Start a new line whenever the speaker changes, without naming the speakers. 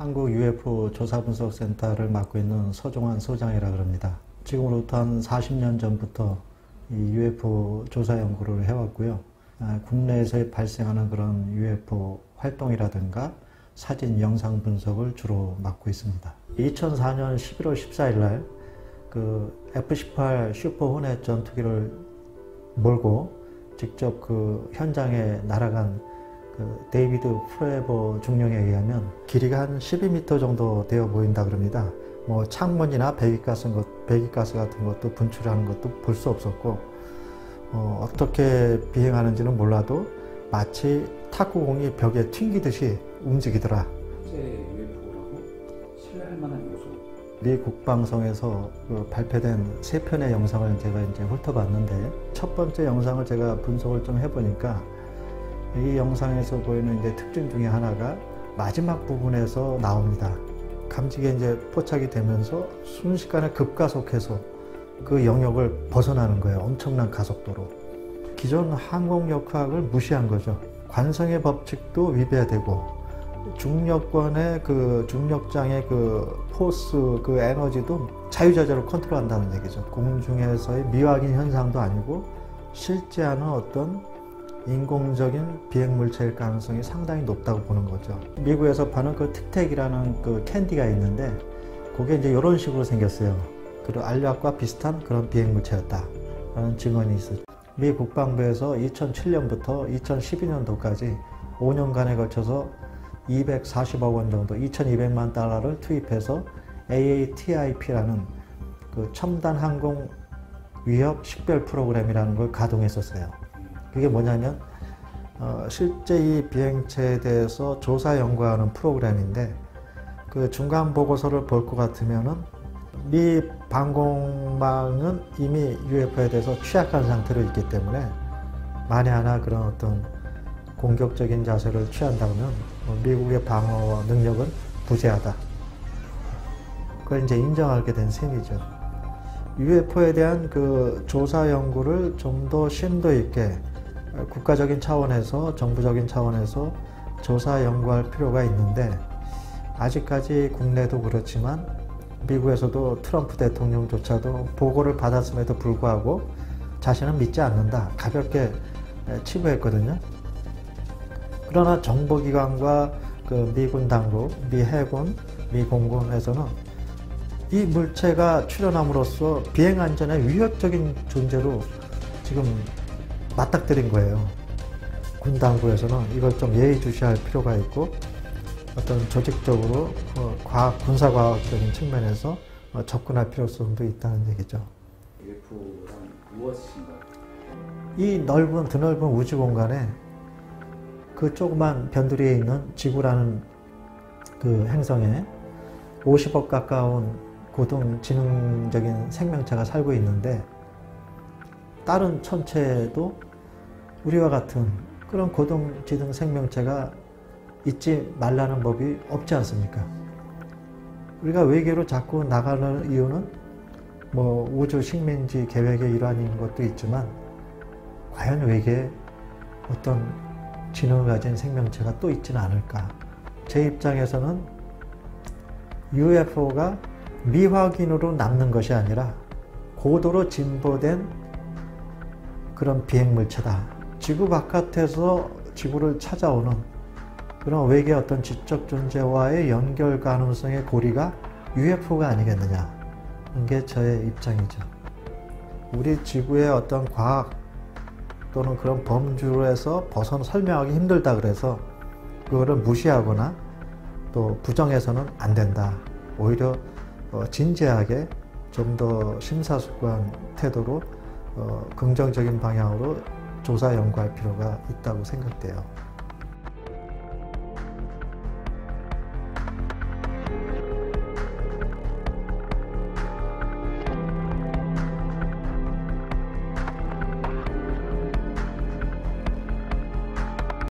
한국 UFO 조사분석센터를 맡고 있는 서종환 소장이라고 합니다. 지금으로부터 한 40년 전부터 이 UFO 조사 연구를 해왔고요. 국내에서 발생하는 그런 UFO 활동이라든가 사진, 영상 분석을 주로 맡고 있습니다. 2004년 11월 14일 날 그 F-18 슈퍼 호넷 전투기를 몰고 직접 그 현장에 날아간 그 데이비드 프레버 중령에 의하면 길이가 한 12m 정도 되어 보인다 그럽니다. 뭐 창문이나 배기가스 같은 것도 분출하는 것도 볼 수 없었고 어떻게 비행하는지는 몰라도 마치 탁구공이 벽에 튕기듯이 움직이더라.
실제 UFO라고 신뢰할 만한 요소?
미 국방성에서 발표된 3편의 영상을 제가 이제 훑어봤는데 첫 번째 영상을 제가 분석을 좀 해보니까 이 영상에서 보이는 이제 특징 중에 하나가 마지막 부분에서 나옵니다. 감지기에 이제 포착이 되면서 순식간에 급가속해서 그 영역을 벗어나는 거예요. 엄청난 가속도로. 기존 항공역학을 무시한 거죠. 관성의 법칙도 위배되고 중력권의 그 중력장의 그 포스, 그 에너지도 자유자재로 컨트롤한다는 얘기죠. 공중에서의 미확인 현상도 아니고 실제 않은 어떤 인공적인 비행물체일 가능성이 상당히 높다고 보는 거죠. 미국에서 파는 그 틱택이라는 그 캔디가 있는데 그게 이제 이런 식으로 생겼어요. 그 알약과 비슷한 그런 비행물체였다라는 증언이 있었죠. 미 국방부에서 2007년부터 2012년도까지 5년간에 걸쳐서 240억 원 정도, 2,200만 달러를 투입해서 AATIP라는 그 첨단 항공 위협 식별 프로그램이라는 걸 가동했었어요. 그게 뭐냐면 실제 이 비행체에 대해서 조사 연구하는 프로그램인데 그 중간 보고서를 볼 것 같으면은 미 방공망은 이미 UFO에 대해서 취약한 상태로 있기 때문에 만에 하나 그런 어떤 공격적인 자세를 취한다면 미국의 방어 능력은 부재하다. 그걸 이제 인정하게 된 셈이죠. UFO에 대한 그 조사 연구를 좀 더 심도 있게 국가적인 차원에서, 정부적인 차원에서 조사 연구할 필요가 있는데 아직까지 국내도 그렇지만 미국에서도 트럼프 대통령조차도 보고를 받았음에도 불구하고 자신은 믿지 않는다. 가볍게 치부했거든요. 그러나 정보기관과 그 미군 당국, 미 해군, 미 공군에서는 이 물체가 출현함으로써 비행 안전에 위협적인 존재로 지금 맞닥뜨린 거예요. 군 당국에서는 이걸 좀 예의주시할 필요가 있고 어떤 조직적으로 군사과학적인 측면에서 접근할 필요성도 있다는 얘기죠.
UFO란 무엇인가요?
이 드넓은 우주 공간에 그 조그만 변두리에 있는 지구라는 그 행성에 50억 가까운 고등지능적인 생명체가 살고 있는데 다른 천체에도 우리와 같은 그런 고등지능 생명체가 있지 말라는 법이 없지 않습니까? 우리가 외계로 자꾸 나가는 이유는 뭐 우주 식민지 계획의 일환인 것도 있지만 과연 외계에 어떤 지능을 가진 생명체가 또 있지는 않을까? 제 입장에서는 UFO가 미확인으로 남는 것이 아니라 고도로 진보된 그런 비행물체다. 지구 바깥에서 지구를 찾아오는 그런 외계 어떤 지적 존재와의 연결 가능성의 고리가 UFO가 아니겠느냐. 이게 저의 입장이죠. 우리 지구의 어떤 과학 또는 그런 범주에서 설명하기 힘들다 그래서 그거를 무시하거나 또 부정해서는 안 된다. 오히려 진지하게 좀 더 심사숙고한 태도로 긍정적인 방향으로 조사 연구할 필요가 있다고 생각돼요.